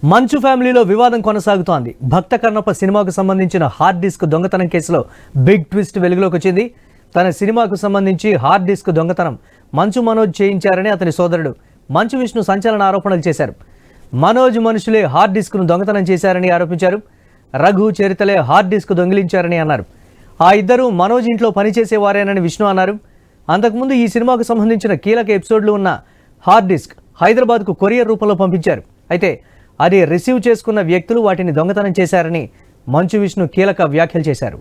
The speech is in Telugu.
మంచు ఫ్యామిలీలో వివాదం కొనసాగుతోంది. భక్త కన్నప్ప సినిమాకు సంబంధించిన హార్డ్ డిస్క్ దొంగతనం కేసులో బిగ్ ట్విస్ట్ వెలుగులోకి వచ్చింది. తన సినిమాకు సంబంధించి హార్డ్ డిస్క్ దొంగతనం మంచు మనోజ్ చేయించారని అతని సోదరుడు మంచు విష్ణు సంచలన ఆరోపణలు చేశారు. మనోజ్ మనుషులే హార్డ్ డిస్క్ను దొంగతనం చేశారని ఆరోపించారు. రఘు చరితలే హార్డ్ డిస్క్ దొంగిలించారని అన్నారు. ఆ ఇద్దరు మనోజ్ ఇంట్లో పనిచేసేవారేనని విష్ణు అన్నారు. అంతకుముందు ఈ సినిమాకు సంబంధించిన కీలక ఎపిసోడ్లు ఉన్న హార్డ్ డిస్క్ హైదరాబాద్కు కొరియర్ రూపంలో పంపించారు. అయితే అది రిసీవ్ చేసుకున్న వ్యక్తులు వాటిని దొంగతనం చేశారని మంచు విష్ణు కీలక వ్యాఖ్యలు చేశారు.